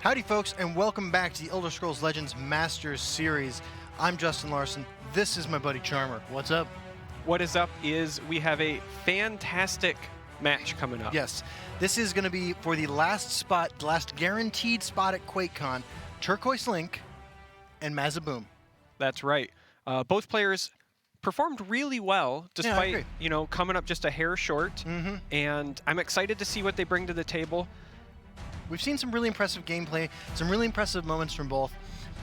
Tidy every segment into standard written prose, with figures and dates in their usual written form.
Howdy folks, and welcome back to the Elder Scrolls Legends Masters Series. I'm Justin Larson. This is my buddy Charmer. What's up? What is up is we have a fantastic match coming up. Yes, this is going to be for the last spot, the last guaranteed spot at QuakeCon, TurquoiseLink and Mazaboom. That's right. Both players performed really well, despite coming up just a hair short. And I'm excited to see what they bring to the table. We've seen some really impressive gameplay, some really impressive moments from both,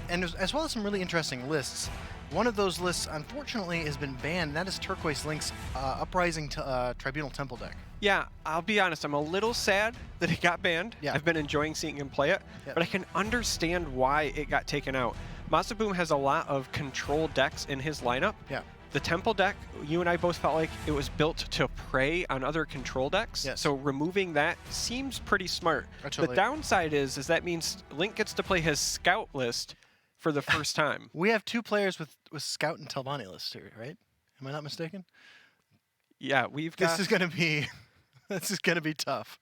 and as well as some really interesting lists. One of those lists, unfortunately, has been banned, and that is TurquoiseLink's Uprising Tribunal Temple deck. Yeah, I'll be honest, I'm a little sad that it got banned. Yeah. I've been enjoying seeing him play it, but I can understand why it got taken out. Mazaboom has a lot of control decks in his lineup. Yeah. The Temple deck, you and I both felt like it was built to prey on other control decks. Yes. So removing that seems pretty smart. Totally. The downside is that means Link gets to play his scout list for the first time. We have two players with Scout and Telvanni lists here, right? Am I not mistaken? Yeah, we've got... This is going to be tough.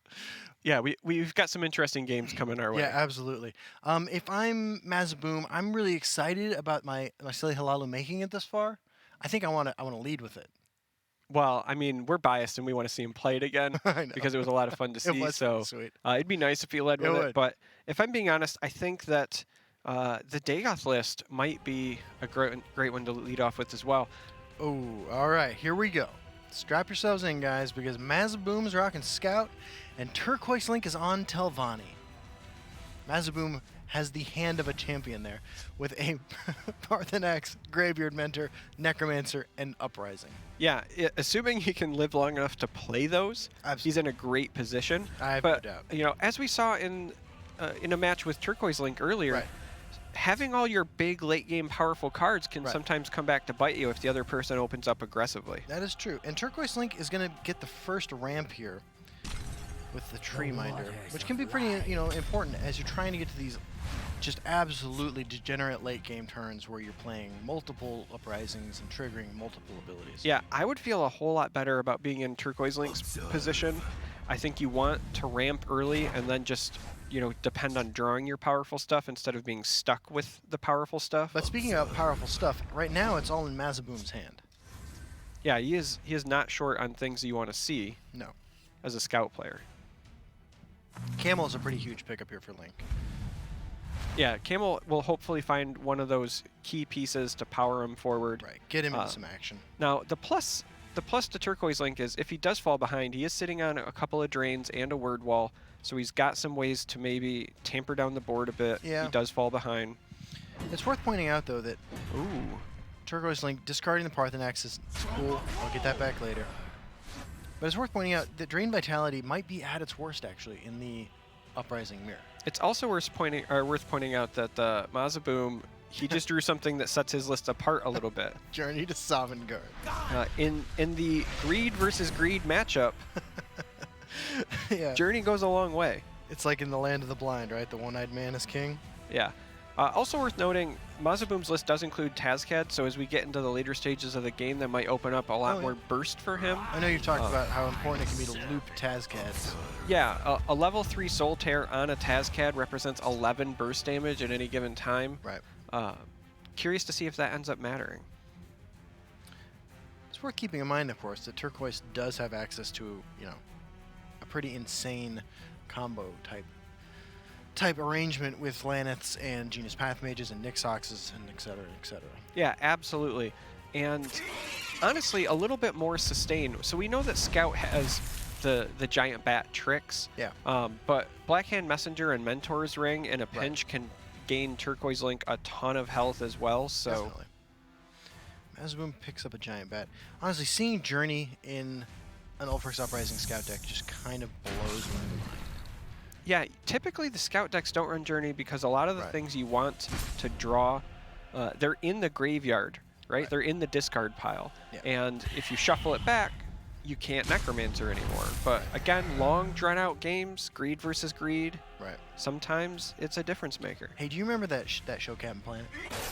Yeah, we've got some interesting games coming our way. Yeah, absolutely. If I'm Mazaboom, I'm really excited about my silly Halalu making it this far. I think I want to lead with it. Well, I mean, we're biased and we want to see him play it again because it was a lot of fun to see. It was so sweet. It'd be nice if he led with it. But if I'm being honest, I think that the Dagoth list might be a great one to lead off with as well. Oh, all right, here we go. Strap yourselves in, guys, because Mazaboom's rocking Scout, and TurquoiseLink is on Telvanni. Mazaboom has the hand of a champion there, with a Parthenax, Graveyard Mentor, Necromancer, and Uprising. Yeah, assuming he can live long enough to play those, he's in a great position. I have no doubt. You know, as we saw in a match with TurquoiseLink earlier, having all your big late-game powerful cards can sometimes come back to bite you if the other person opens up aggressively. That is true. And TurquoiseLink is going to get the first ramp here with the Tree Minder, which can be pretty important as you're trying to get to these just absolutely degenerate late-game turns where you're playing multiple Uprisings and triggering multiple abilities. Yeah, I would feel a whole lot better about being in TurquoiseLink's position. I think you want to ramp early and then just depend on drawing your powerful stuff instead of being stuck with the powerful stuff. But speaking of powerful stuff, right now it's all in Mazaboom's hand. Yeah, he is not short on things you want to see. No. As a scout player. Camel is a pretty huge pickup here for Link. Yeah, Camel will hopefully find one of those key pieces to power him forward. Right, get him into some action. Now, the plus to TurquoiseLink is if he does fall behind, he is sitting on a couple of drains and a word wall, so he's got some ways to maybe tamper down the board a bit. Yeah. He does fall behind. It's worth pointing out, though, that TurquoiseLink discarding the Parthenax is cool. I'll get that back later. But it's worth pointing out that Drain Vitality might be at its worst, actually, in the Uprising Mirror. It's also worth pointing out that Mazaboom, he just drew something that sets his list apart a little bit. Journey to Sovngarde. In the Greed versus Greed matchup, Journey goes a long way. It's like in the Land of the Blind, right? The one-eyed man is king. Yeah. Also worth noting, Mazaboom's list does include Tazcad, so as we get into the later stages of the game, that might open up a lot more burst for him. I know you've talked about how important it can be to loop Tazcads. Yeah, a level 3 Soul Tear on a Tazcad represents 11 burst damage at any given time. Right. Curious to see if that ends up mattering. It's worth keeping in mind, of course, that Turquoise does have access to, a pretty insane combo type arrangement with Laneths and Genius Path Mages and Nixoxes and et cetera, et cetera. Yeah, absolutely. And honestly, a little bit more sustain. So we know that Scout has the giant bat tricks. Yeah. But Blackhand Messenger and Mentor's Ring in a pinch can gain TurquoiseLink a ton of health as well. So definitely. Mazaboom picks up a giant bat. Honestly, seeing Journey in an Ulfrix Uprising Scout deck just kind of blows my mind. Yeah, typically the Scout decks don't run Journey because a lot of the things you want to draw, they're in the graveyard, right? They're in the discard pile. Yeah. And if you shuffle it back, you can't Necromancer anymore. But again, long, drawn-out games, Greed versus Greed. Right. Sometimes it's a difference maker. Hey, do you remember that show Captain Planet?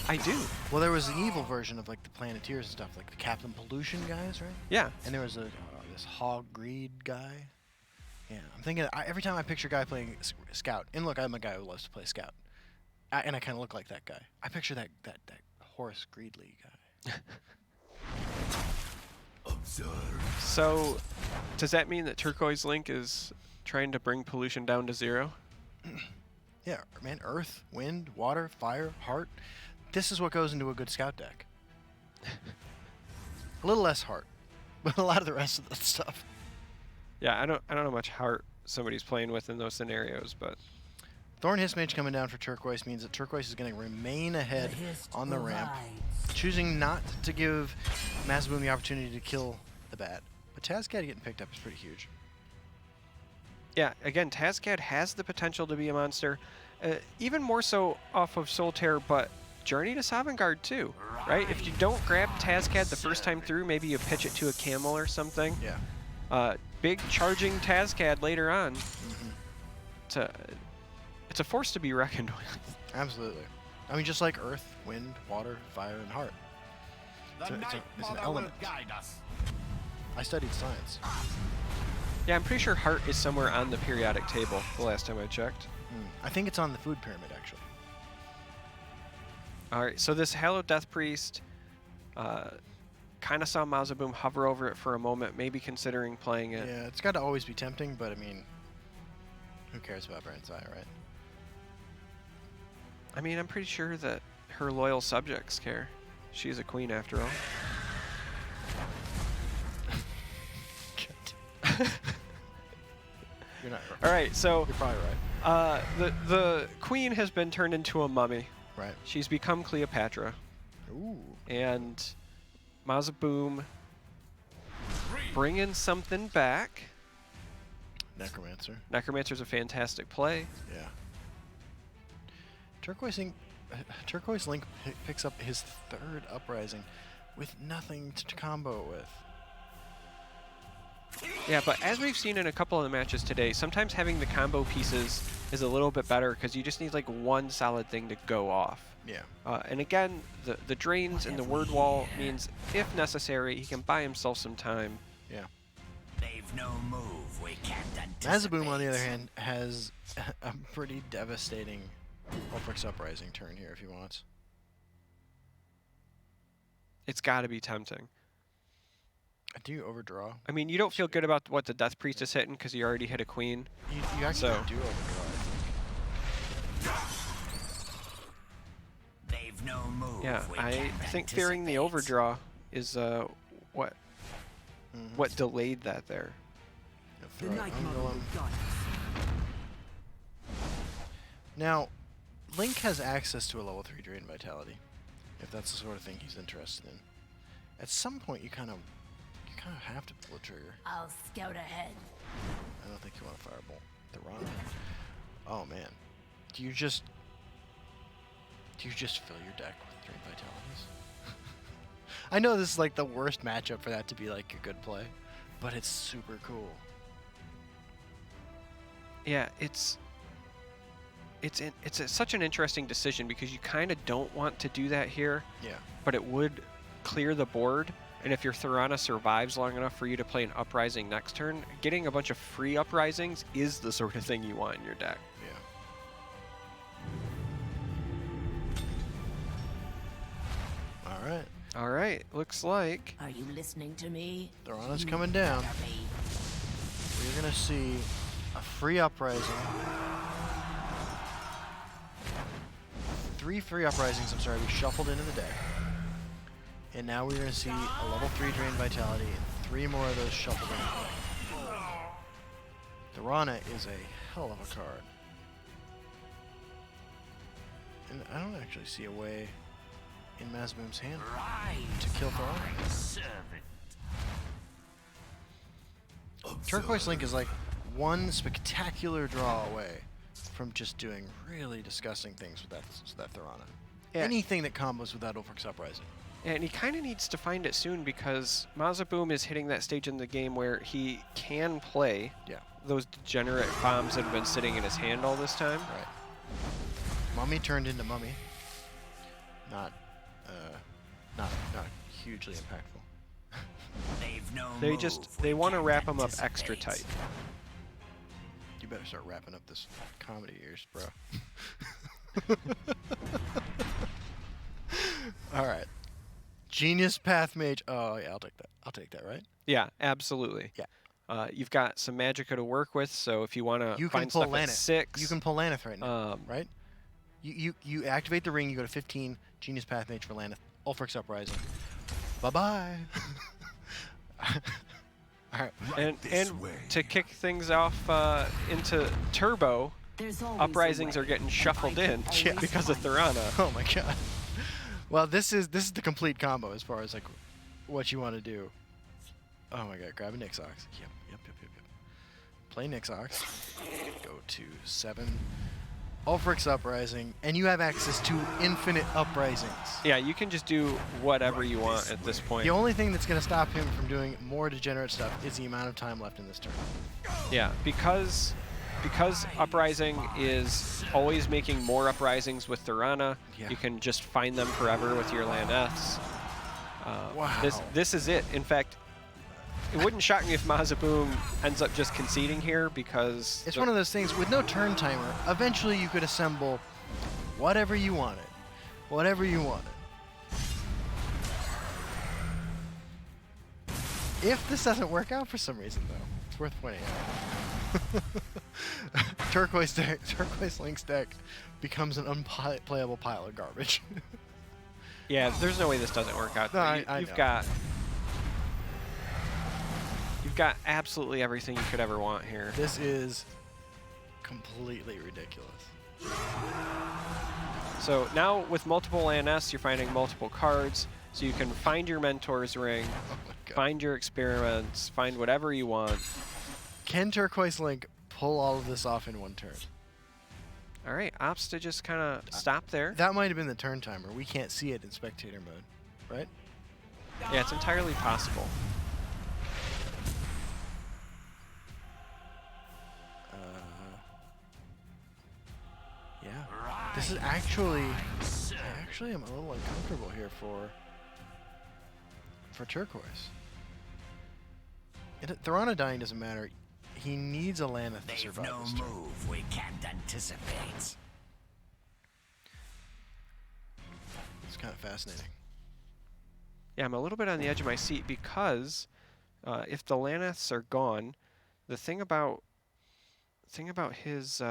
I do. Well, there was an evil version of like the Planeteers and stuff, like the Captain Pollution guys, right? Yeah. And there was this Hog Greed guy. Yeah, I'm thinking every time I picture a guy playing Scout, and look, I'm a guy who loves to play Scout, and I kind of look like that guy. I picture that Horace Greedley guy. Observe. So, does that mean that TurquoiseLink is trying to bring pollution down to 0? Yeah, man, earth, wind, water, fire, heart. This is what goes into a good Scout deck. A little less heart, but a lot of the rest of the stuff. Yeah, I don't know much heart somebody's playing with in those scenarios, but Thorn Hiss Mage coming down for Turquoise means that Turquoise is going to remain ahead on the ramp, choosing not to give Mazaboom the opportunity to kill the bat. But Tazcad getting picked up is pretty huge. yeah, again, Tazcad has the potential to be a monster, even more so off of Solitaire, but Journey to Sovngarde too, right? If you don't grab Tazcad the first time through, maybe you pitch it to a Camel or something. Yeah. Big charging Tazcad later on. It's a force to be reckoned with. Absolutely. I mean, just like earth, wind, water, fire, and heart. It's an element. I studied science. Yeah, I'm pretty sure heart is somewhere on the periodic table the last time I checked. I think it's on the food pyramid, actually. All right, so this Hallowed Death Priest, kind of saw Mazaboom hover over it for a moment, maybe considering playing it. Yeah, it's got to always be tempting, but I mean, who cares about Brand's Eye, right? I mean, I'm pretty sure that her loyal subjects care. She's a queen after all. You're not. All right, so You're probably right. the queen has been turned into a mummy. Right. She's become Cleopatra, Ooh. and Mazaboom bringing something back. Necromancer. Necromancer's a fantastic play. Yeah. TurquoiseLink picks up his third Uprising with nothing to combo it with. Yeah, but as we've seen in a couple of the matches today, sometimes having the combo pieces is a little bit better because you just need like one solid thing to go off. Yeah. And again, the drains and the word wall means if necessary, he can buy himself some time. Yeah. They've no move we can't anticipate. Mazaboom, on the other hand, has a pretty devastating Ulfric's Uprising turn here if he wants. It's got to be tempting. Do you overdraw? I mean, you don't feel good about what the Death Priest is hitting because you already hit a queen. You actually So- do overdraw, I think. They've no move Yeah, we I can't think fearing the anticipate. overdraw is what delayed that there. Throw it under him. Now, Link has access to a level 3 Drain Vitality, if that's the sort of thing he's interested in. At some point, you kind of have to pull a trigger. I'll scout ahead. I don't think you want to Firebolt the run. Oh man, do you just fill your deck with Drain Vitalities? I know this is like the worst matchup for that to be like a good play, but it's super cool. Yeah, such an interesting decision because you kind of don't want to do that here, Yeah. but it would clear the board. And if your Thorana survives long enough for you to play an Uprising next turn, getting a bunch of free Uprisings is the sort of thing you want in your deck. Yeah. All right. All right, looks like Are you listening to me? Thorana's coming down. We're gonna see a free Uprising. 3 free Uprisings, I'm sorry, we shuffled into the deck. And now we're going to see a level 3 Drain Vitality and 3 more of those shuffled into the deck. Thorana is a hell of a card. And I don't actually see a way in Mazaboom's hand to kill Thorana. TurquoiseLink is like one spectacular draw away from just doing really disgusting things with that Thorana. Yeah. Anything that combos with that Ulfric's Uprising. and he kind of needs to find it soon because Mazaboom is hitting that stage in the game where he can play those degenerate bombs that have been sitting in his hand all this time. Right. Mummy turned into Mummy. Not hugely impactful. They've no They move just we they want to can't wrap him up extra anticipate. tight. you better start wrapping up this comedy of yours, bro. All right. Genius Path Mage. Oh, yeah, I'll take that. I'll take that, right? Yeah, absolutely. Yeah. You've got some Magicka to work with, so if you want to You can find pull stuff at Laneth. 6... You can pull Laneth right now, Um, right? You activate the ring, you go to 15, Genius Path Mage for Laneth, Ulfric's Uprising. Bye-bye. All right. And to kick things off into Turbo, There's always Uprisings a way. are getting shuffled in Yeah. because of Thurana. Oh my god. Well, this is the complete combo as far as like what you want to do. Oh my god, grab a Nyxox. Yep. Play Nyxox. Go to 7. Ulfric's Uprising, and you have access to infinite Uprisings. Yeah, you can just do whatever you want at this point. The only thing that's going to stop him from doing more degenerate stuff is the amount of time left in this turn. Yeah, because Uprising is always making more Uprisings with Thurana, Yeah. you can just find them forever with your Laneths. Wow. This is it. In fact, it wouldn't shock me if Mazaboom ends up just conceding here because... It's one of those things, with no turn timer, eventually you could assemble whatever you wanted. Whatever you wanted. If this doesn't work out for some reason, though, it's worth pointing out. Turquoise Link's deck becomes an unplayable pile of garbage. Yeah, there's no way this doesn't work out. No, I You've know. got absolutely everything you could ever want here. This is completely ridiculous. So now with multiple Laneths, you're finding multiple cards, so you can find your Mentor's Ring, Oh my god. find your experiments, find whatever you want. Can Turquoise Link pull all of this off in one turn? All right, opts to just kind of stop there. That might have been the turn timer. We can't see it in spectator mode, right? Yeah, it's entirely possible. Yeah. This is actually I'm a little uncomfortable here for Turquoise. Thurana dying doesn't matter. He needs a Laneth to They've survive no this turn. move we can't anticipate. It's kind of fascinating. Yeah, I'm a little bit on the edge of my seat because if the Laneths are gone, the thing about his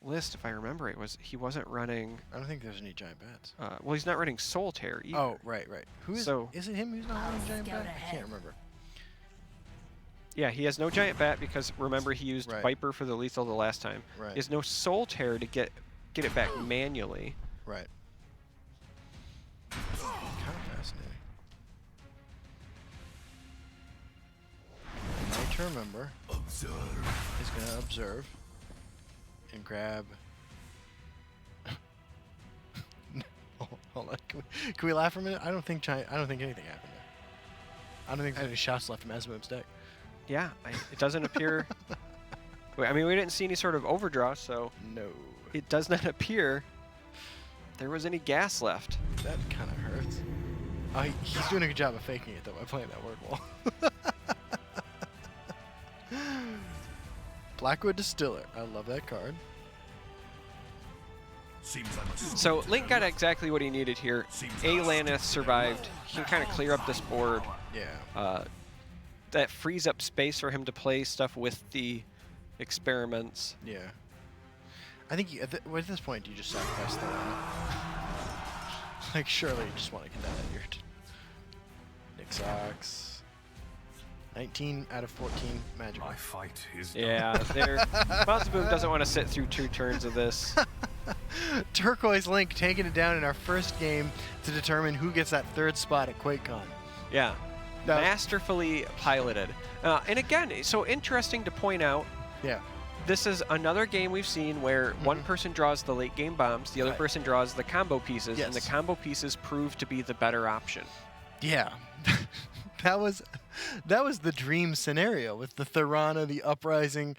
list, if I remember it, was he wasn't running. I don't think there's any giant bats. Well, he's not running Soul Tear either. Oh, right. Who is? So- Is it him who's not running giant Scout bat? I ahead. can't remember. Yeah, he has no Giant Bat because remember he used Right. Viper for the lethal the last time. Right. He has no Soul Tear to get it back manually. Right. Kind of fascinating. Knight to remember is going to observe and grab. Hold on. Can we laugh for a minute? I don't think anything happened there. I don't think there's any shots left in Mazaboom's deck. Yeah, it doesn't appear. I mean, we didn't see any sort of overdraw, so No. it does not appear there was any gas left. That kind of hurts. Oh, he's doing a good job of faking it, though, by playing that word wall. Blackwood Distiller. I love that card. So Link got exactly what he needed here. A Laneth survived. He can kind of clear up this board. Yeah. That frees up space for him to play stuff with the experiments. Yeah. I think at this point, you just sacrifice the lineup. Like, surely you just want to get that out of your Nyxox. 19 out of 14 magic. My fight is done. Yeah, Mazaboom doesn't want to sit through 2 turns of this. Turquoise Link taking it down in our first game to determine who gets that 3rd spot at QuakeCon. Yeah. No. Masterfully piloted. And again, so interesting to point out, Yeah. this is another game we've seen where one person draws the late game bombs, the other Right. person draws the combo pieces, and the Yes. combo pieces prove to be the better option. Yeah. that was the dream scenario with the Thurana, the Uprising.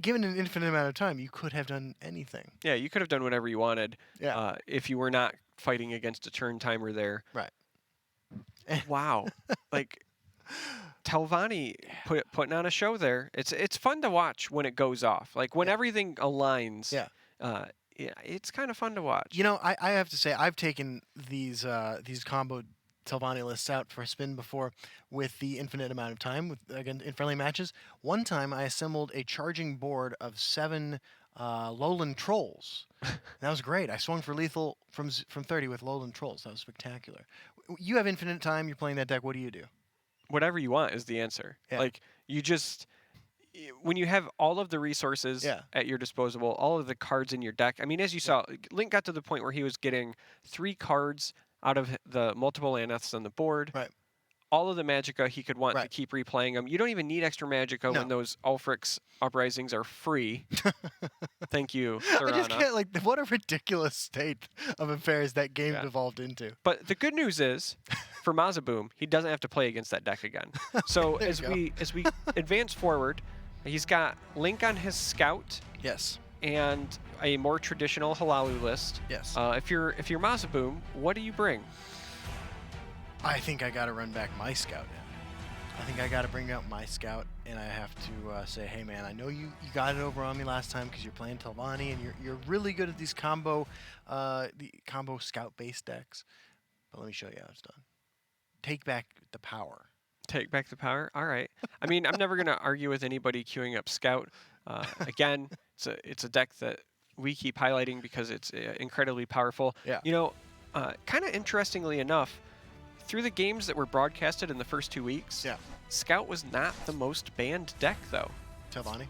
Given an infinite amount of time, you could have done anything. Yeah, you could have done whatever you wanted Yeah. if you were not fighting against a turn timer there. Right. Wow. Like, Telvanni putting on a show there. It's fun to watch when it goes off. Like when everything aligns. Yeah. Yeah, it's kind of fun to watch. You know, I have to say I've taken these combo Telvanni lists out for a spin before with the infinite amount of time again in friendly matches. One time I assembled a charging board of 7 Lowland Trolls. That was great. I swung for lethal from 30 with Lowland Trolls. That was spectacular. You have infinite time. You're playing that deck. What do you do? Whatever you want is the answer. Yeah. Like you just when you have all of the resources at your disposal, all of the cards in your deck. I mean, as you saw, Link got to the point where he was getting 3 cards out of the multiple Laneths on the board. Right. All of the Magicka he could want to keep replaying them. You don't even need extra Magicka when those Ulfric's Uprisings are free. Thank you, Thurana. I just can't, like, what a ridiculous state of affairs that game evolved into. But the good news is, for Mazaboom, he doesn't have to play against that deck again. So as we advance forward, he's got Link on his Scout. Yes. And a more traditional Halalu list. Yes. If you're Mazaboom, what do you bring? I think I got to run back my Scout in. I think I got to bring out my Scout, and I have to say, hey man, I know you got it over on me last time because you're playing Telvanni and you're really good at these combo Scout-based decks. But let me show you how it's done. Take back the power. Take back the power. All right. I mean, I'm never gonna argue with anybody queuing up Scout. Again, it's a deck that we keep highlighting because it's incredibly powerful. Yeah. You know, kind of interestingly enough, through the games that were broadcasted in the first 2 weeks, Scout was not the most banned deck though. Telvanni?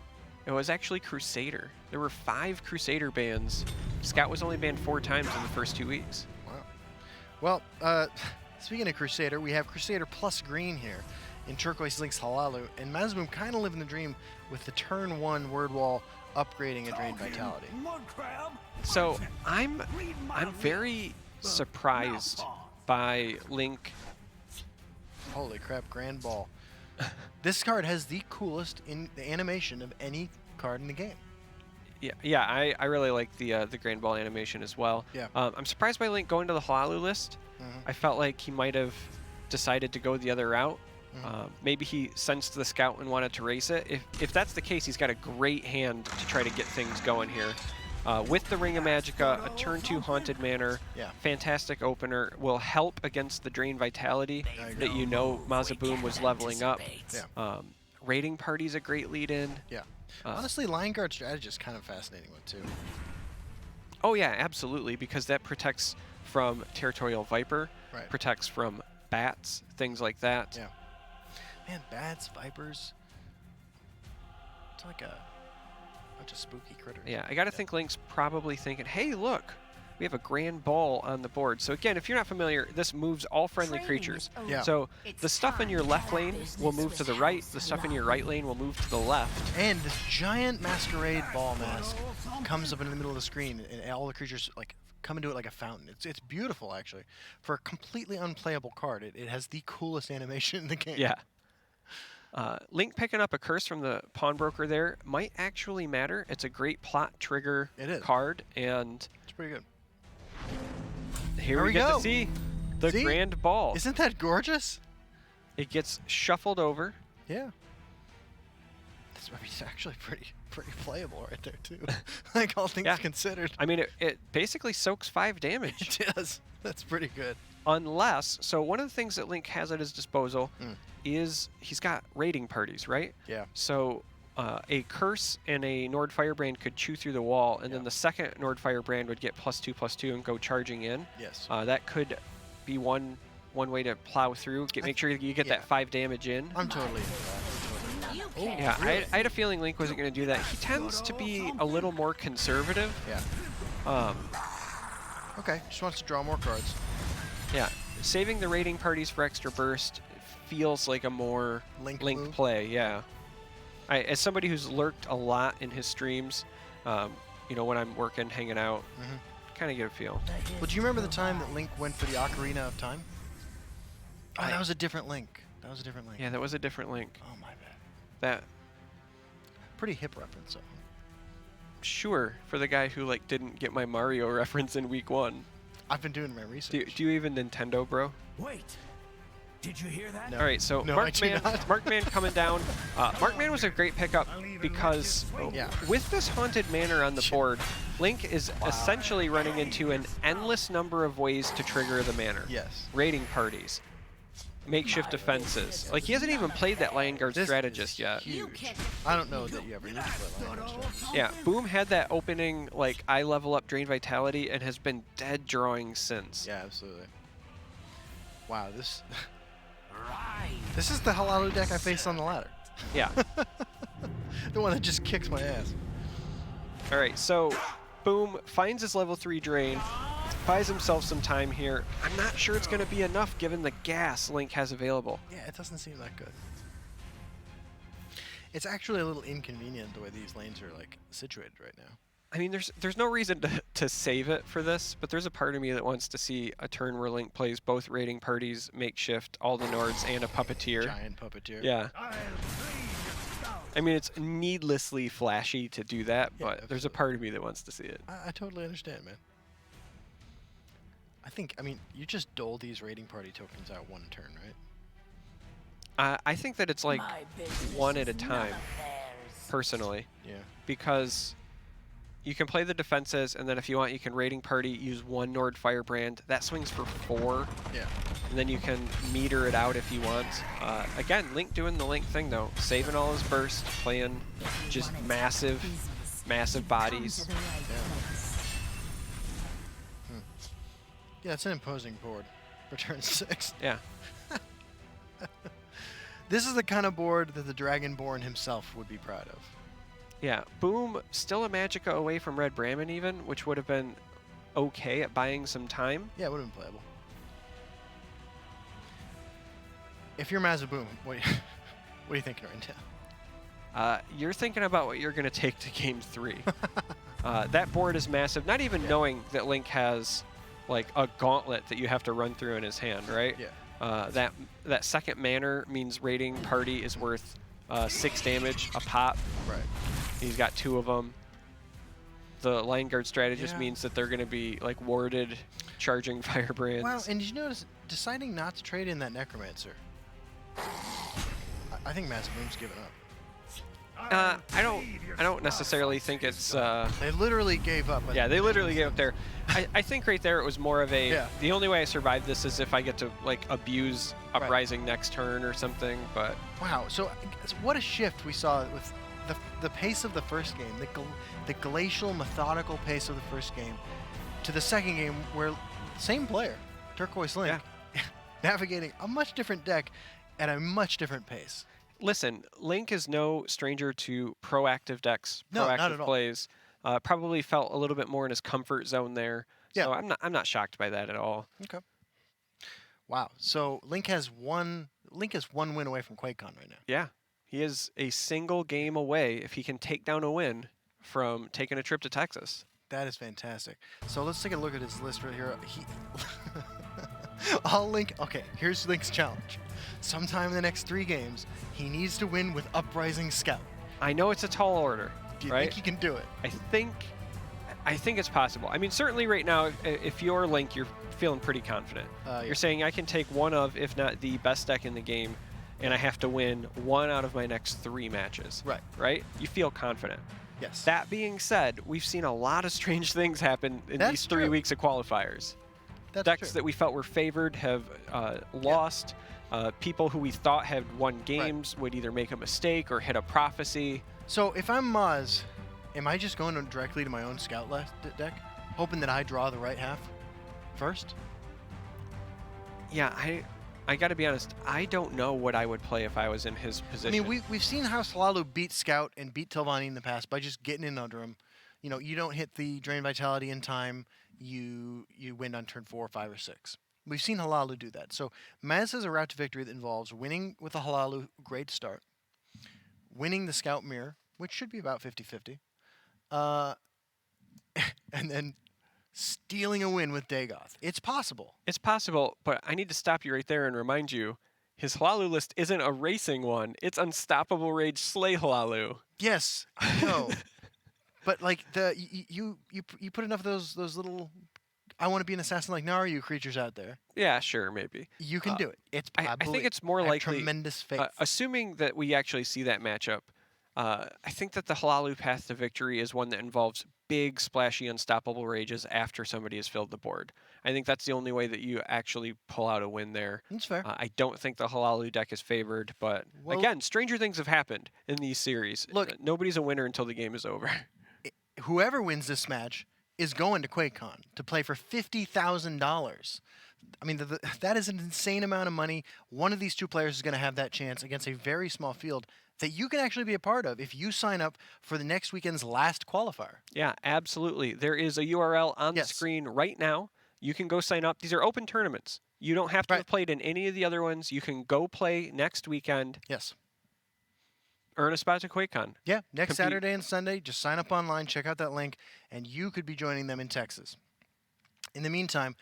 It was actually Crusader. There were 5 Crusader bans. Scout was only banned 4 times in the first 2 weeks. Wow. Well, speaking of Crusader, we have Crusader plus green here in TurquoiseLink's Halalu, and Mazaboom kind of living the dream with the turn 1 word wall upgrading a Drained Vitality. So I'm very surprised by Link. Holy crap, Grand Ball. This card has the coolest animation of any card in the game. Yeah, I really like the Grand Ball animation as well. Yeah. I'm surprised by Link going to the Halalu list. I felt like he might have decided to go the other route. Maybe he sensed the Scout and wanted to race it. If that's the case, he's got a great hand to try to get things going here. With the Ring of Magicka, a turn 2 Haunted Manor, fantastic opener, will help against the Drain Vitality that you know Mazaboom was leveling up. Raiding Party's a great lead-in. Yeah. Honestly, Lion Guard strategy is kind of fascinating one too. Oh yeah, absolutely, because that protects from Territorial Viper, protects from bats, things like that. Yeah. Man, bats, vipers. It's like a bunch of spooky critters. Yeah, I gotta think Link's probably thinking, hey look, we have a Grand Ball on the board. So again, if you're not familiar, this moves all friendly creatures. Yeah. So the stuff in your left lane will move to the right, the stuff in your right lane will move to the left. And this giant masquerade ball mask comes up in the middle of the screen, and all the creatures like come into it like a fountain. It's beautiful, actually. For a completely unplayable card, it has the coolest animation in the game. Yeah. Link picking up a curse from the pawnbroker there might actually matter. It's a great plot trigger card, and it's pretty good. Here we get to see the Grand Ball. Isn't that gorgeous? It gets shuffled over. Yeah. It's actually pretty playable right there too. Like all things considered. I mean, it basically soaks 5 damage. It does. That's pretty good. Unless, so one of the things that Link has at his disposal is he's got raiding parties, right? Yeah. So a curse and a Nord Firebrand could chew through the wall, and then the second Nord Firebrand would get +2/+2 and go charging in. Yes. That could be one way to plow through. Make sure you get that 5 damage in. I'm totally into that. Yeah, I had a feeling Link wasn't going to do that. He tends to be a little more conservative. Yeah. Okay, just wants to draw more cards. Yeah, saving the raiding parties for extra burst feels like a more Link play. Yeah. As somebody who's lurked a lot in his streams, you know, when I'm working, hanging out, kind of get a feel. Well, do you remember the time that Link went for the Ocarina of Time? Oh, that was a different Link. That was a different Link. Yeah, that was a different Link. Oh, my bad. That. Pretty hip reference, though. Sure, for the guy who like didn't get my Mario reference in week 1. I've been doing my research. Do you even Nintendo, bro? Wait. Did you hear that? No. All right, so No, I do not. Markman coming down. Markman was a great pickup because Yeah. with this Haunted Manor on the board, Link is essentially running into an endless number of ways to trigger the manor. Yes. Raiding parties, makeshift defenses. Like, he hasn't even played that Lion Guard This strategist is yet. huge. I don't know that you ever need to play Lion Guard strategist. Yeah, Boom had that opening, like, I level up Drain Vitality and has been dead drawing since. Yeah, absolutely. Wow, this Right. this is the Halalu deck I faced on the ladder. Yeah. The one that just kicks my ass. All right, so Boom finds his level 3 Drain, buys himself some time here. I'm not sure it's going to be enough given the gas Link has available. Yeah, it doesn't seem that good. It's actually a little inconvenient the way these lanes are like situated right now. I mean, there's no reason to save it for this, but there's a part of me that wants to see a turn where Link plays both raiding parties, makeshift, all the Nords, and a puppeteer. Giant puppeteer. Yeah. I mean, it's needlessly flashy to do that, Yeah, but there's a part of me that wants to see it. I totally understand, man. I mean, you just dole these raiding party tokens out one turn, right? I think that it's like My business one at a is none time, of theirs. personally, Yeah. because you can play the defenses, and then if you want, you can raiding party, use one Nord Firebrand. That swings for 4, Yeah. and then you can meter it out if you want. Again, Link doing the Link thing, though. Saving all his burst, playing just massive bodies. Yeah, it's an imposing board for turn 6. Yeah. This is the kind of board that the Dragonborn himself would be proud of. Yeah, Boom still a Magicka away from Red Brahmin even, which would have been okay at buying some time. Yeah, it would have been playable. If you're Mazaboom, what are you thinking right now? You're thinking about what you're going to take to game 3. That board is massive, not even knowing that Link has like a gauntlet that you have to run through in his hand, right? Yeah. That second manner means raiding party is worth 6 damage a pop. Right. He's got 2 of them. The Lion Guard strategist Yeah. means that they're going to be like warded, charging firebrands. Wow, and did you notice deciding not to trade in that Necromancer? I think Mazaboom's given up. I don't necessarily think it's. They literally gave up. Yeah, they literally gave up there. I think right there it was more of a. Yeah. The only way I survive this is if I get to like abuse Right. Uprising next turn or something. But Wow, so what a shift we saw with the pace of the first game, the glacial, methodical pace of the first game, to the second game where same player, TurquoiseLink, navigating a much different deck at a much different pace. listen, Link is no stranger to proactive decks, No, not proactive at all. plays. Probably felt a little bit more in his comfort zone there. Yeah. So I'm not shocked by that at all. Okay. Wow. So Link has one win away from QuakeCon right now. Yeah. He is a single game away if he can take down a win from taking a trip to Texas. That is fantastic. So let's take a look at his list right here. All Link. Okay, here's Link's challenge. Sometime in the next 3 games, he needs to win with Uprising Scout. I know it's a tall order, Do you right? think he can do it? I think it's possible. I mean, certainly right now, if you're Link, you're feeling pretty confident. Yeah. You're saying I can take one of, if not the best deck in the game, and I have to win 1 out of my next 3 matches. Right. Right? You feel confident. Yes. That being said, we've seen a lot of strange things happen in That's these 3 true. weeks of qualifiers. That's Decks true. that we felt were favored have lost. People who we thought had won games would either make a mistake or hit a prophecy. So if I'm Maz, am I just going directly to my own Scout deck, hoping that I draw the right half first? Yeah, I got to be honest. I don't know what I would play if I was in his I position. mean, we've seen how Salalu beat Scout and beat Telvanni in the past by just getting in under him. You know, you don't hit the Drain Vitality in time, you win on turn 4, 5, or 6. We've seen Halalu do that. So Maz has a route to victory that involves winning with a Halalu, great start, winning the Scout Mirror, which should be about 50-50, and then stealing a win with Dagoth. It's possible. It's possible, but I need to stop you right there and remind you, his Halalu list isn't a racing one. It's Unstoppable Rage Slay Halalu. Yes, I know. But like you put enough of those little I want to be an assassin like Nara, you creatures out there. Yeah, sure, maybe. You can do it. It's I think probably it's more I have likely, tremendous faith. assuming that we actually see that matchup, I think that the Halalu path to victory is one that involves big, splashy, unstoppable rages after somebody has filled the board. I think that's the only way that you actually pull out a win there. That's fair. I don't think the Halalu deck is favored, but Well- again, stranger things have happened in these series. Look- Nobody's a winner until the game is over. Whoever wins this match is going to QuakeCon to play for $50,000. I mean, that is an insane amount of money. One of these two players is going to have that chance against a very small field that you can actually be a part of if you sign up for the next weekend's last qualifier. Yeah, absolutely. There is a URL on the Yes. screen right now. You can go sign up. These are open tournaments. You don't have to Right. have played in any of the other ones. You can go play next weekend, Yes. earn a spot to QuakeCon. Yeah, next Compete. Saturday and Sunday, just sign up online, check out that link, and you could be joining them in Texas. In the meantime,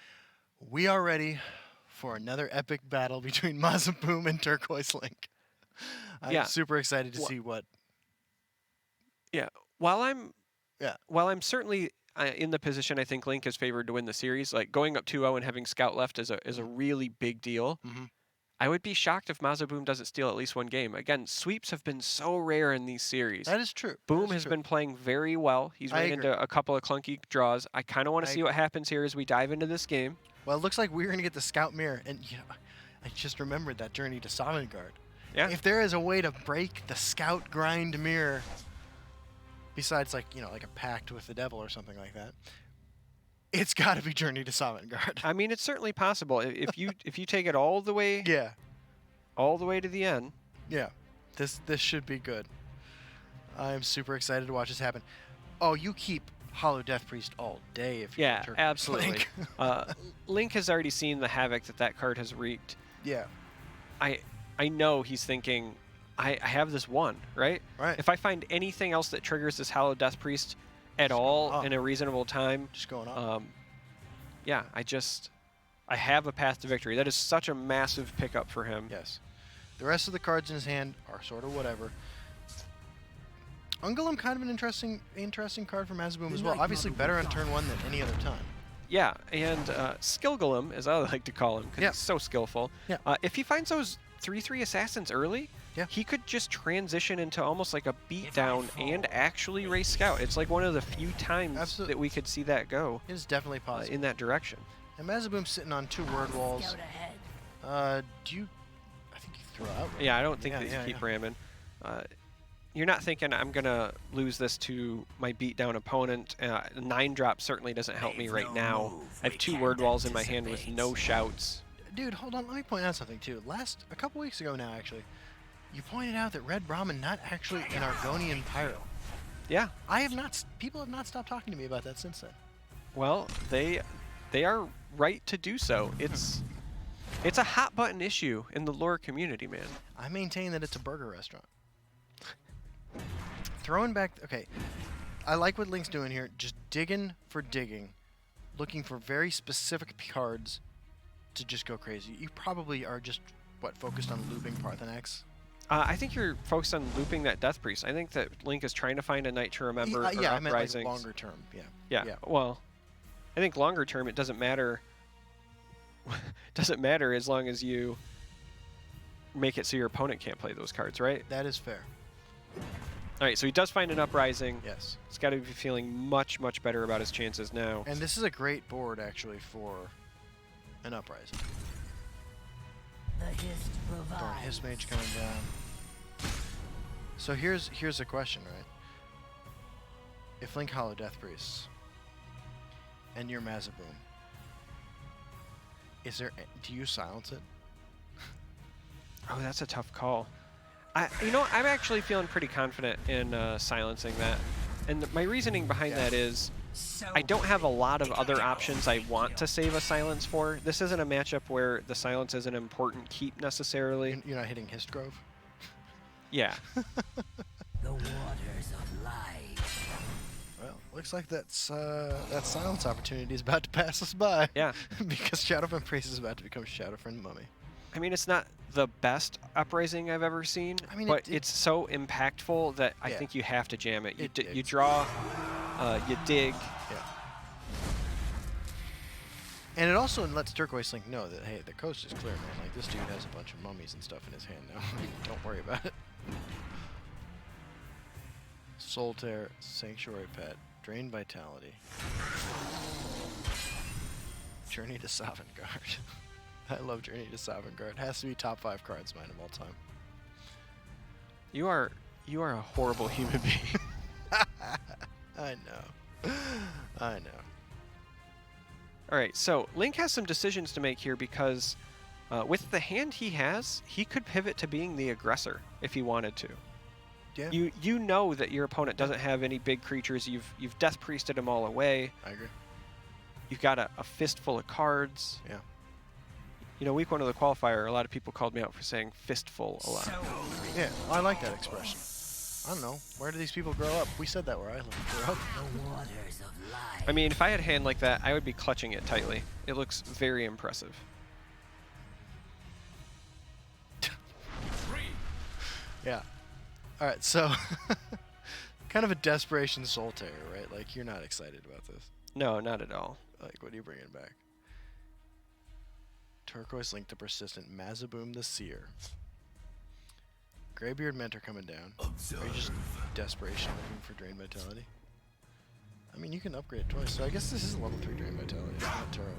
we are ready for another epic battle between Mazaboom and TurquoiseLink. I'm Yeah. super excited to see what. Yeah. While I'm Yeah. while I'm certainly in the position I think Link is favored to win the series, like going up 2-0 and having Scout left is a really big deal. Mhm. I would be shocked if Mazaboom doesn't steal at least one game. Again, sweeps have been so rare in these series. That is true. That Boom is has true. been playing very well. He's I running agree. into a couple of clunky draws. I kind of want I to see what happens here as we dive into this game. Well, it looks like we're going to get the Scout Mirror, and I just remembered that journey to Sovngarde. Yeah. If there is a way to break the Scout Grind Mirror, besides like a pact with the devil or something like that, it's got to be Journey to Sovngarde. I mean, it's certainly possible if you take it all the way Yeah, to the end. yeah. This should be good. I'm super excited to watch this happen. Oh, you keep Hollow Death Priest all day if you're Yeah, Turquoise absolutely. Link. Link has already seen the havoc that card has wreaked. Yeah, I know he's thinking, I have this one, right? right. If I find anything else that triggers this Hollow Death Priest at all up. in a reasonable time, Just going on. yeah, I have a path to victory. That is such a massive pickup for him. Yes. The rest of the cards in his hand are sort of whatever. Ungulum, kind of an interesting card for Mazaboom as well. Obviously better on turn one than any other time. Yeah, and Skillgolem, as I like to call him, because Yeah. he's so skillful. Yeah. If he finds those 3/3 assassins early, Yeah. he could just transition into almost like a beatdown and actually race Scout. It's like one of the few times Absolutely. that we could see that go It is definitely possible. in that direction. And Mazaboom's sitting on 2 word walls. Scout ahead. Do you... I think you throw out. Right? Yeah, I don't think Yeah, that you yeah, keep yeah. ramming. You're not thinking I'm going to lose this to my beatdown opponent. 9-drop certainly doesn't help me They've right no now. move I have we 2 can't word walls in my hand with anticipate. no shouts. Dude, hold on. Let me point out something, too. A couple weeks ago now, actually, you pointed out that Red Brahmin not actually an Argonian Pyro. Yeah, People have not stopped talking to me about that since then. well, they are right to do so. It's a hot button issue in the lore community, man. I maintain that it's a burger restaurant. Throwing back... Okay. I like what Link's doing here. Just digging for digging. Looking for very specific cards to just go crazy. You probably are just, focused on looping Parthenax? I think you're focused on looping that Death Priest. I think that Link is trying to find a Night to Remember or Yeah, I meant like Uprisings. longer term. Yeah. Yeah. Well, I think longer term it doesn't matter. Doesn't matter as long as you make it so your opponent can't play those cards, right? That is fair. All right, so he does find an Uprising. Yes. He's got to be feeling much, much better about his chances now. And this is a great board, actually, for an Uprising. The Hist Darn, provides. His Mage coming down. So here's the question, right? If Link Hollow Death Priests and you're Mazaboom, do you silence it? Oh, that's a tough call. I'm actually feeling pretty confident in silencing that. And my reasoning behind that is So I don't have a lot of other options I want to save a silence for. This isn't a matchup where the silence is an important keep necessarily. You're not hitting Histgrove? Yeah. the waters of life. Well, looks like that silence opportunity is about to pass us by. Yeah. Because Shadowfriend Priest is about to become Shadowfriend Mummy. I mean, it's not the best Uprising I've ever seen, I mean, but it- it's so impactful that I Yeah. think you have to jam it. You It- you it's- draw, you dig. Yeah. And it also lets TurquoiseLink know that, hey, the coast is clear, man. Like, this dude has a bunch of mummies and stuff in his hand now. Don't worry about it. Soul Tear, Sanctuary Pet, Drain Vitality. Journey to Sovngarde. I love Journey to Sovngarde. Has to be top 5 cards mine of all time. You are a horrible human being. I know. I know. All right, so Link has some decisions to make here because with the hand he has, he could pivot to being the aggressor if he wanted to. Yeah. You know that your opponent doesn't have any big creatures. You've Death Priested them all away. I agree. You've got a fistful of cards. Yeah. You know, week 1 of the qualifier, a lot of people called me out for saying fistful a lot. Yeah, I like that expression. I don't know. Where do these people grow up? We said that where I grew up. The waters of life. I mean, if I had a hand like that, I would be clutching it tightly. It looks very impressive. Yeah. All right, so kind of a desperation soul tear, right? Like, you're not excited about this. No, not at all. Like, what are you bringing back? TurquoiseLink the Persistent, Mazaboom the Seer. Greybeard Mentor coming down. Are you just desperation looking for Drain Vitality? I mean, you can upgrade it twice, so I guess this is a level 3 Drain Vitality. It's not terrible.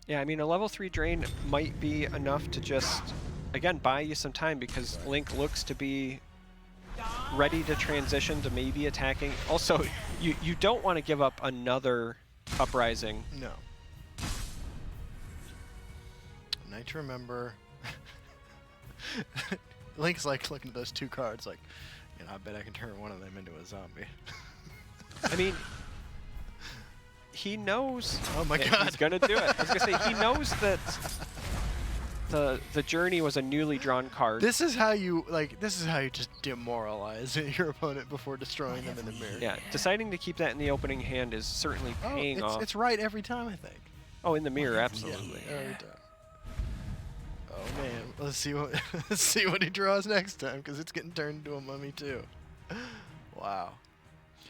Yeah, I mean, a level 3 drain might be enough to just, again, buy you some time because Link looks to be ready to transition to maybe attacking. Also, you don't want to give up another Uprising. No. Night to Remember. Link's like looking at those 2 cards like, you know, I bet I can turn one of them into a zombie. I mean, he knows Oh my that god. he's going to do it. I was going to say, he knows that the journey was a newly drawn card. This is how you just demoralize your opponent before destroying them in the mirror. Yeah, deciding to keep that in the opening hand is certainly paying off. It's right every time, I think. Oh, in the mirror, absolutely. Yeah, every time. Oh man, let's see what he draws next time, because it's getting turned into a mummy too. Wow.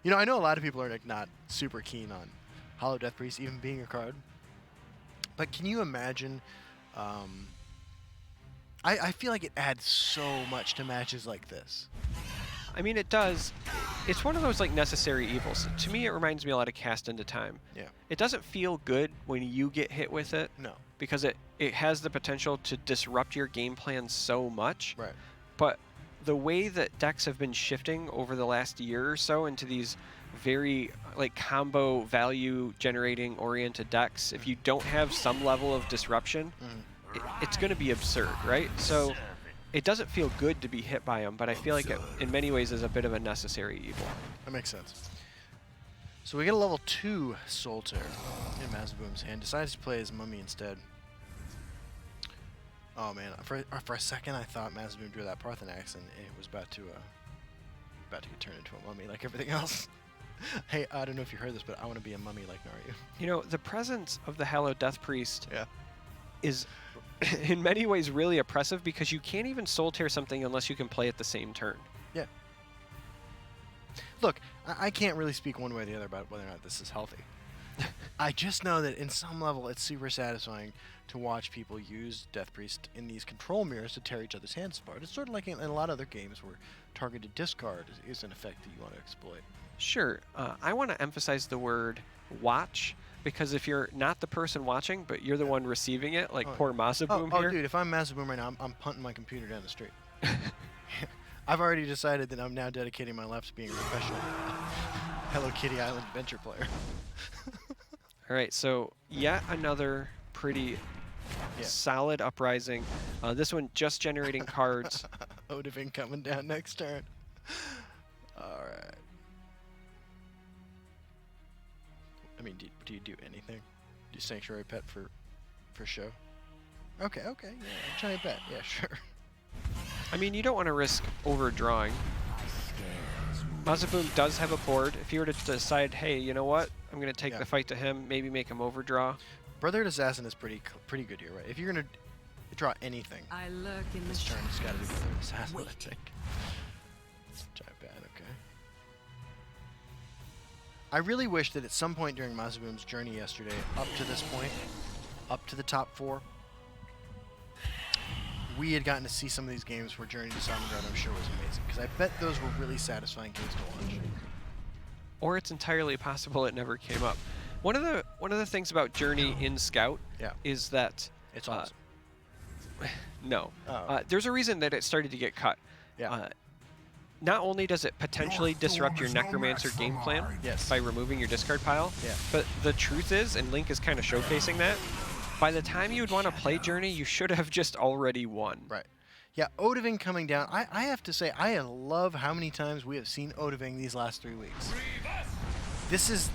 You know, I know a lot of people are like not super keen on Hollow Death Priest even being a card, but can you imagine? I feel like it adds so much to matches like this. I mean, it does. It's one of those like necessary evils. To me, it reminds me a lot of Cast into Time. Yeah. It doesn't feel good when you get hit with it. No. Because it has the potential to disrupt your game plan so much. Right. But the way that decks have been shifting over the last year or so into these very like combo value generating oriented decks, if you don't have some level of disruption, it's going to be absurd, right? So it doesn't feel good to be hit by them, but I feel like it, in many ways, is a bit of a necessary evil. That makes sense. So we get a level 2 Soul Tear in Mazaboom's hand. Decides to play his Mummy instead. Oh man, for a second I thought Mazaboom drew that Parthenax and it was about to get turned into a mummy like everything else. Hey, I don't know if you heard this, but I want to be a mummy like Naryu. You know, the presence of the Hallowed Death Priest Yeah. is in many ways really oppressive because you can't even Soul Tear something unless you can play it the same turn. Yeah. Look, I can't really speak one way or the other about whether or not this is healthy. I just know that in some level it's super satisfying to watch people use Death Priest in these control mirrors to tear each other's hands apart. It's sort of like in a lot of other games where targeted discard is an effect that you want to exploit. Sure. I want to emphasize the word watch because if you're not the person watching, but you're the one receiving it, like poor Mazaboom here. Oh, dude, if I'm Mazaboom right now, I'm punting my computer down the street. I've already decided that I'm now dedicating my life to being a professional Hello Kitty Island adventure player. All right, so yet another pretty solid Uprising. This one just generating cards. Odivin coming down next turn. All right. I mean, do you do anything? Do Sanctuary Pet for show? Okay, yeah, giant bet, yeah, sure. I mean, you don't want to risk overdrawing. Mazaboom does have a board. If you were to decide, hey, you know what? I'm going to take the fight to him, maybe make him overdraw. Brotherhood Assassin is pretty good here, right? If you're going to draw anything I lurk in this the turn, it's got to be Brotherhood Assassin, I think. Giant bad, okay. I really wish that at some point during Mazaboom's journey yesterday, up to this point, up to the top 4, we had gotten to see some of these games where Journey to Stalingrad, I'm sure, was amazing. Because I bet those were really satisfying games to watch. Or it's entirely possible it never came up. One of the things about Journey in Scout is that It's awesome. no, Oh. there's a reason that it started to get cut. Yeah. Not only does it potentially disrupt your Necromancer game plan by removing your discard pile, but the truth is, and Link is kind of showcasing that, by the time you would want to play Journey, you should have just already won. Right. Yeah, Odoving coming down. I have to say, I love how many times we have seen Odoving these last 3 weeks. This is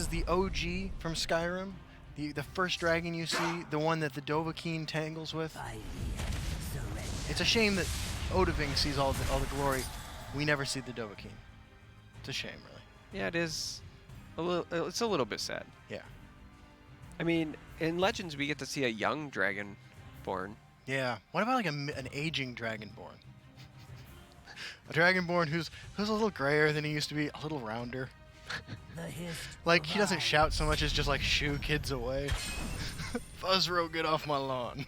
the OG from Skyrim, the first dragon you see, the one that the Dovahkiin tangles with. It's a shame that Odoving sees all the glory. We never see the Dovahkiin. It's a shame, really. Yeah, it is. It's a little bit sad. Yeah. I mean, in Legends, we get to see a young Dragonborn. Yeah. What about like an aging Dragonborn? A Dragonborn who's a little grayer than he used to be, a little rounder. Like, he doesn't shout so much as just like shoo kids away. Fuzzro, get off my lawn.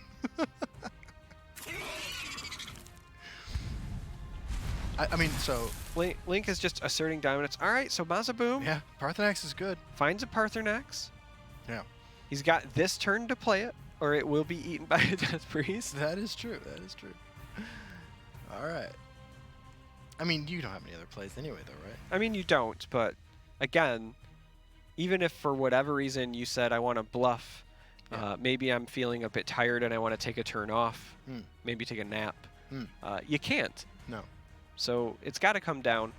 I mean, so... Link is just asserting dominance. All right, so Mazaboom Yeah, Parthenax is good. finds a Parthenax. Yeah. He's got this turn to play it, or it will be eaten by a Death Priest. That is true. That is true. All right. I mean, you don't have any other plays anyway, though, right? I mean, you don't, but again, even if for whatever reason you said, I want to bluff, maybe I'm feeling a bit tired and I want to take a turn off, maybe take a nap, you can't. No. So it's got to come down.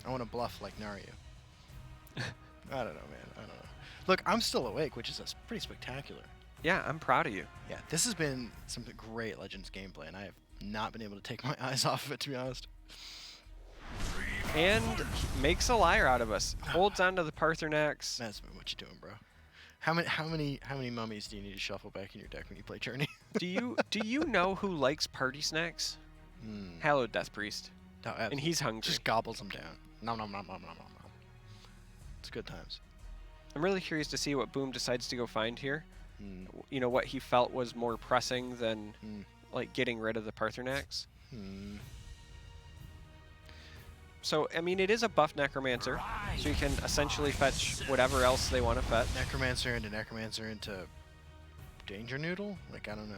I want to bluff like Naryu. I don't know, man. I don't know. Look, I'm still awake, which is pretty spectacular. Yeah, I'm proud of you. Yeah, this has been some great Legends gameplay, and I have not been able to take my eyes off of it, to be honest. And makes a liar out of us. Holds onto the Parthenax. Mazaboom, what you doing, bro? How many mummies do you need to shuffle back in your deck when you play Journey? do you know who likes party snacks? Hallowed Death Priest. No, And he's hungry. just gobbles them down. Nom nom nom nom nom nom nom. It's good times. I'm really curious to see what Boom decides to go find here. You know, what he felt was more pressing than like getting rid of the Parthenax. So, I mean, it is a buff Necromancer, so you can essentially fetch whatever else they want to fetch. Necromancer into Danger Noodle? Like, I don't know.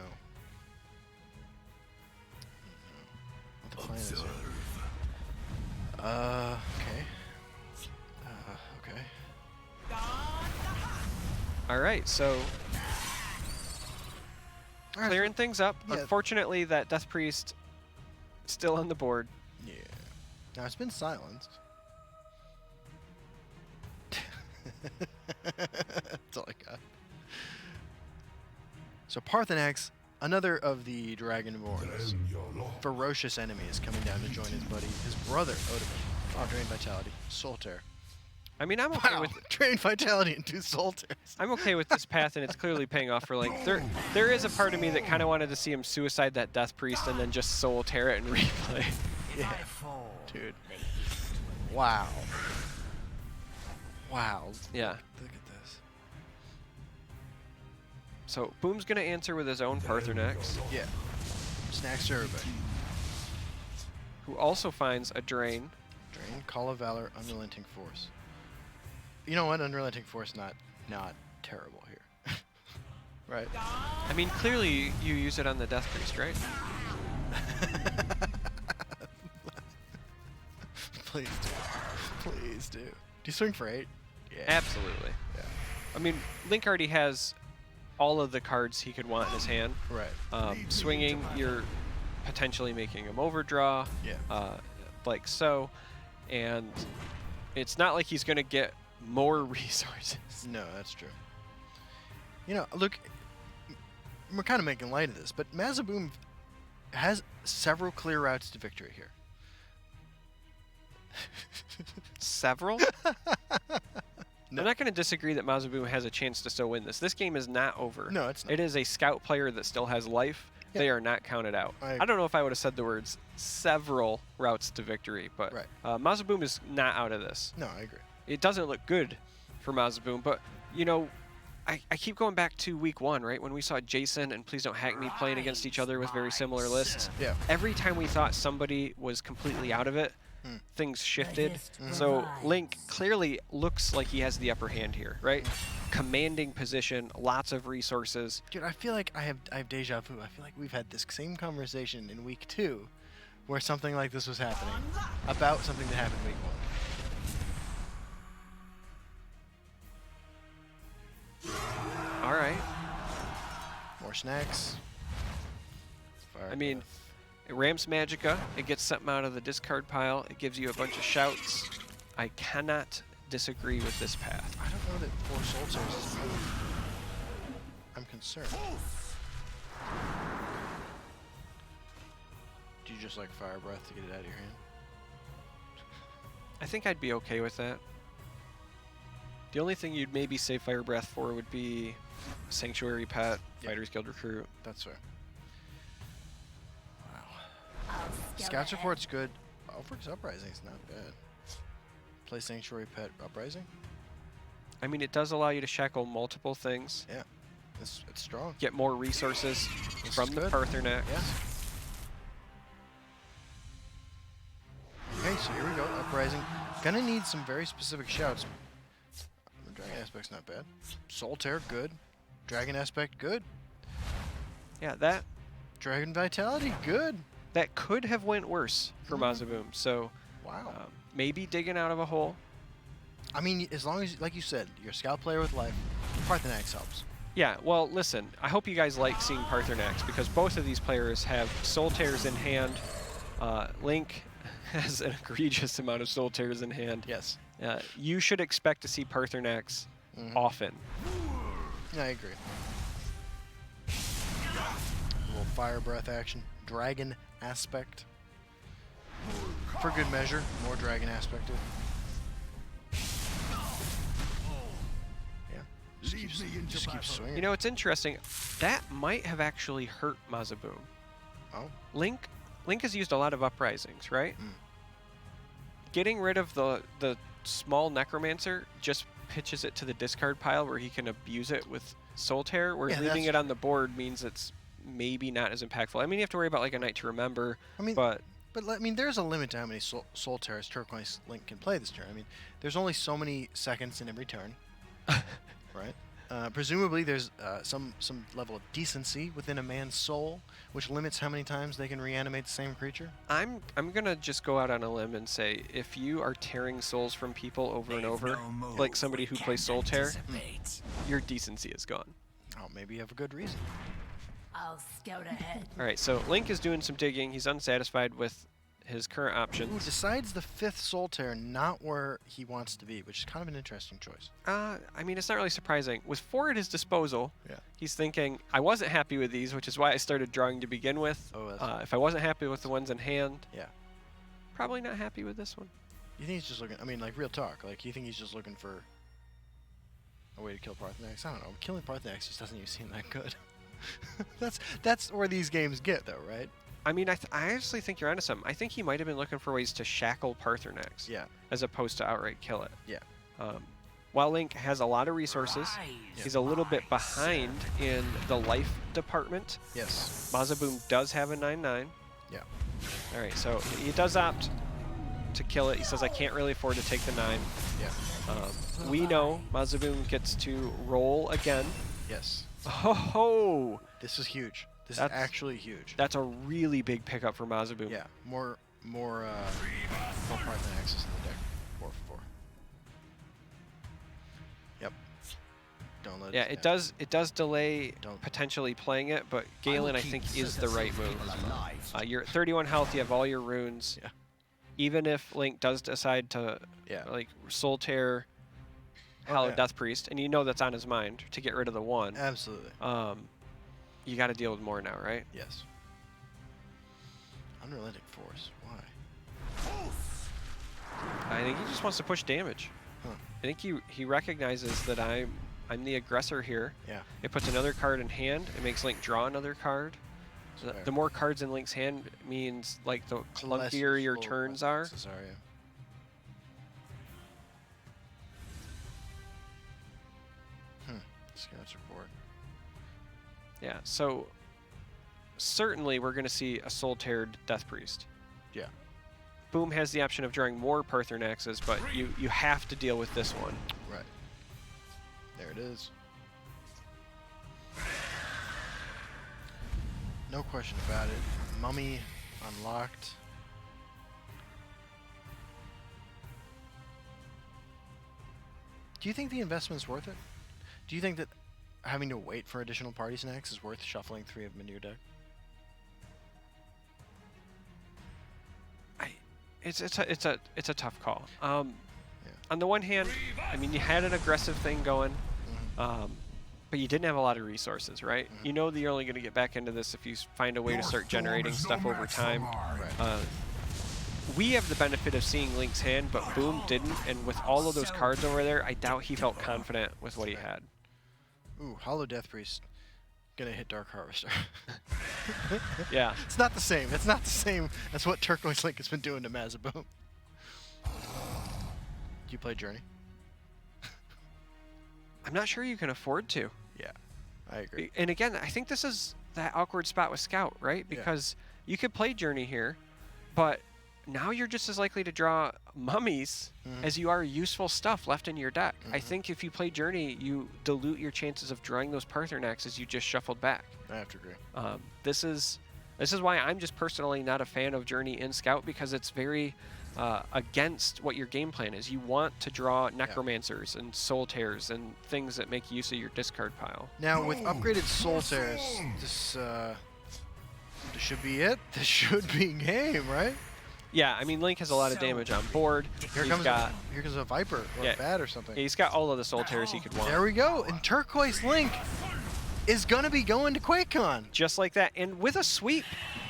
What the plan is here. Okay. Okay. All right, so clearing things up. Yeah. Unfortunately, that Death Priest still on the board. Yeah. Now it's been silenced. That's all I got. So Parthenax, another of the Dragonborn's ferocious enemies, coming down to join his buddy, his brother, Odin. Oh, Drain Vitality. Solitaire. I mean, I'm okay with Drain Vitality and 2 Solitaires. I'm okay with this path, and it's clearly paying off for Link. There is a part of me that kind of wanted to see him suicide that Death Priest and then just soul tear it and replay. Yeah. Dude. Wow. Wow. Yeah. Look at this. So Boom's gonna answer with his own Parthenax, Yeah. Snacks to everybody. who also finds a Drain. Drain, Call of Valor, Unrelenting Force. You know what? Unrelenting Force not terrible here. Right? I mean, clearly you use it on the Death Priest, right? Please do. Please do. Do you swing for 8? Yeah. Absolutely. Yeah. I mean, Link already has all of the cards he could want in his hand. Right. Swinging, you're potentially making him overdraw, Yeah. like so, and it's not like he's gonna get more resources. No, that's true. You know, look, we're kind of making light of this, but Mazaboom has several clear routes to victory here. Several? No. I'm not going to disagree that Mazaboom has a chance to still win this. This game is not over. No, it's not. It is a scout player that still has life. Yeah. They are not counted out. I don't know if I would have said the words several routes to victory, but Right. Mazaboom is not out of this. No, I agree. it doesn't look good for Mazaboom, but, you know, I keep going back to week 1, right? When we saw Jason and Please Don't Hack Me playing against each other with very similar lists. Yeah. Every time we thought somebody was completely out of it, things shifted. So Link clearly looks like he has the upper hand here, right? Commanding position, lots of resources. Dude, I feel like I have deja vu. I feel like we've had this same conversation in week 2 where something like this was happening about something that happened week 1. All right. More snacks. Fire I mean, breath. it ramps Magicka. It gets something out of the discard pile. It gives you a bunch of shouts. I cannot disagree with this path. I don't know that 4 Soul Tears is enough. I'm concerned. Do you just like Fire Breath to get it out of your hand? I think I'd be okay with that. The only thing you'd maybe save Fire Breath for would be Sanctuary Pet, Yeah. Fighters Guild Recruit. That's fair. Wow. I'll Scouts ahead. Report's good. Alfred's Uprising's not bad. Play Sanctuary Pet Uprising? I mean, it does allow you to shackle multiple things, Yeah. It's strong. get more resources This from is the good. Parthernax. Yeah. Okay, so here we go. Uprising. Gonna need some very specific shouts. Dragon Aspect's not bad. Soul Tear, good. Dragon Aspect, good. Yeah, that Dragon Vitality, good. could have went worse for Mazaboom. So Wow. maybe digging out of a hole. I mean, as long as, like you said, you're a scout player with life, Parthenax helps. Yeah, well, listen, I hope you guys like seeing Parthernax because both of these players have Soul Tears in hand. Link has an egregious amount of Soul Tears in hand. Yes. You should expect to see Parthernax often. Yeah, I agree. A little Fire Breath action. Dragon Aspect. For good measure, more Dragon Aspected. Yeah. Just keep swinging. You know, it's interesting. That might have actually hurt Mazaboom. Oh. Link has used a lot of uprisings, right? Mm. Getting rid of the small Necromancer just pitches it to the discard pile where he can abuse it with Soul Tear, where Yeah, leaving that's- it on the board means it's maybe not as impactful. I mean, you have to worry about like a Night to Remember, I mean, but I mean, there's a limit to how many Soul Tears Turquoise Link can play this turn. I mean, there's only so many seconds in every turn, right? Presumably, there's some level of decency within a man's soul, which limits how many times they can reanimate the same creature. I'm gonna just go out on a limb and say if you are tearing souls from people over and over, like somebody who plays Soul Tear, your decency is gone. Oh, maybe you have a good reason. I'll scout ahead. All right, so Link is doing some digging. He's unsatisfied with his current Ooh, options. decides the 5th Soul Tear not where he wants to be, which is kind of an interesting choice. I mean, it's not really surprising. With 4 at his disposal, Yeah. he's thinking, I wasn't happy with these, which is why I started drawing to begin with. Oh, that's If I wasn't happy with the ones in hand, yeah. probably not happy with this one. You think he's just looking? I mean, like real talk. Like you think he's just looking for a way to kill Parthenax? I don't know. Killing Parthenax just doesn't even seem that good. that's where these games get, though, right? I mean, I honestly think you're onto something. I think he might have been looking for ways to shackle Parthenax, Yeah. as opposed to outright kill it. Yeah. While Link has a lot of resources, he's a little bit behind in the life department. Yes. Mazaboom does have a 9/9. Yeah. All right, so he does opt to kill it. He says, I can't really afford to take the 9. Yeah. We know Mazaboom gets to roll again. Yes. Oh, This is huge. This That's- is actually huge. that's a really big pickup for Mazaboom. Yeah. More Parthenaxes in the deck. 4/4. Yep. Don't let Yeah, it. it does delay Don't. potentially playing it, but Galen, I think, is the right move. Alive. You're at 31 health, you have all your runes. Yeah. Even if Link does decide to Yeah. like Soul Tear, Hallowed yeah. Death Priest, and you know that's on his mind to get rid of the 1, Absolutely. you got to deal with more now, right? Yes. Unrelenting Force. Why? I think he just wants to push damage. Huh. I think he recognizes that I'm the aggressor here. Yeah. It puts another card in hand. It makes Link draw another card. Fair. The more cards in Link's hand means like the Less clunkier your useful turns are. Parthexes yeah. Scouts report. Yeah, so certainly we're going to see a soul-teared Death Priest. Yeah. Boom has the option of drawing more Parthenaxes, but you have to deal with this one. Right. There it is. No question about it. Mummy unlocked. Do you think the investment's worth it? Do you think that having to wait for additional party snacks is worth shuffling 3 of them into your deck? It's a tough call. On the one hand, I mean, you had an aggressive thing going, but you didn't have a lot of resources, right? You know that you're only going to get back into this if you find a way to start generating stuff over time. Right. We have the benefit of seeing Link's hand, but Boom didn't, and with all of those cards over there, I doubt he felt confident with what he had. Ooh, Hollow Death Priest. Gonna hit Dark Harvester. Yeah. It's not the same. It's not the same as what TurquoiseLink has been doing to Mazaboom. Do you play Journey? I'm not sure you can afford to. Yeah, I agree. And again, I think this is that awkward spot with Scout, right? Because you could play Journey here, but now you're just as likely to draw mummies as you are useful stuff left in your deck. I think if you play Journey, you dilute your chances of drawing those Parthenaxes you just shuffled back. I have to agree. This is why I'm just personally not a fan of Journey in Scout, because it's very against what your game plan is. You want to draw Necromancers and Soul Tears and things that make use of your discard pile. Now, with upgraded Soul Tears, this should be it. This should be game, right? Yeah, I mean, Link has a lot of damage on board. Here comes a Viper or a Bat or something. Yeah, he's got all of the Soul Tears he could want. There we go. And TurquoiseLink is going to be going to QuakeCon. Just like that. And with a sweep.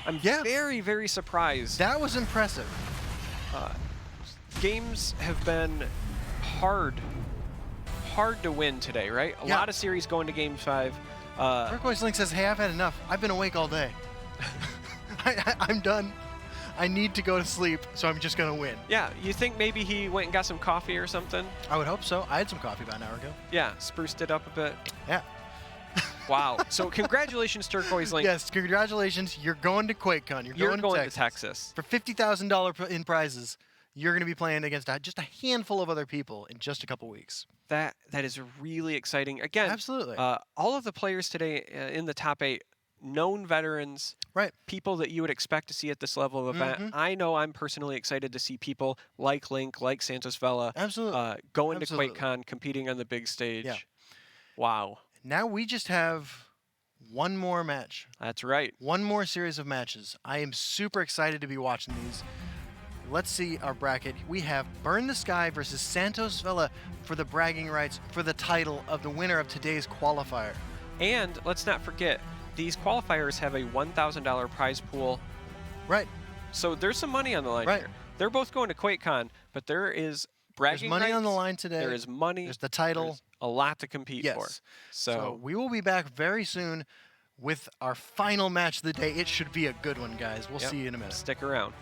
I'm very, very surprised. That was impressive. Games have been hard to win today, right? A lot of series going to Game 5. TurquoiseLink says, hey, I've had enough. I've been awake all day. I'm done. I need to go to sleep, so I'm just going to win. Yeah, you think maybe he went and got some coffee or something? I would hope so. I had some coffee about an hour ago. Yeah, spruced it up a bit. Yeah. Wow. So congratulations, TurquoiseLink. Yes, congratulations. You're going to QuakeCon. You're going to Texas. For $50,000 in prizes, you're going to be playing against just a handful of other people in just a couple weeks. That is really exciting. Again, absolutely. All of the players today in the top 8, known veterans, right? People that you would expect to see at this level of event. I know I'm personally excited to see people like Link, like Santos Vela, going to QuakeCon, competing on the big stage. Yeah. Wow. Now we just have one more match. That's right. One more series of matches. I am super excited to be watching these. Let's see our bracket. We have Burn the Sky versus Santos Vela for the bragging rights for the title of the winner of today's qualifier. And let's not forget, these qualifiers have a $1,000 prize pool. Right. So there's some money on the line here. They're both going to QuakeCon, but there is bragging There's money rights. on the line today. There is money. There's the title. There's a lot to compete for. So we will be back very soon with our final match of the day. It should be a good one, guys. We'll see you in a minute. Stick around.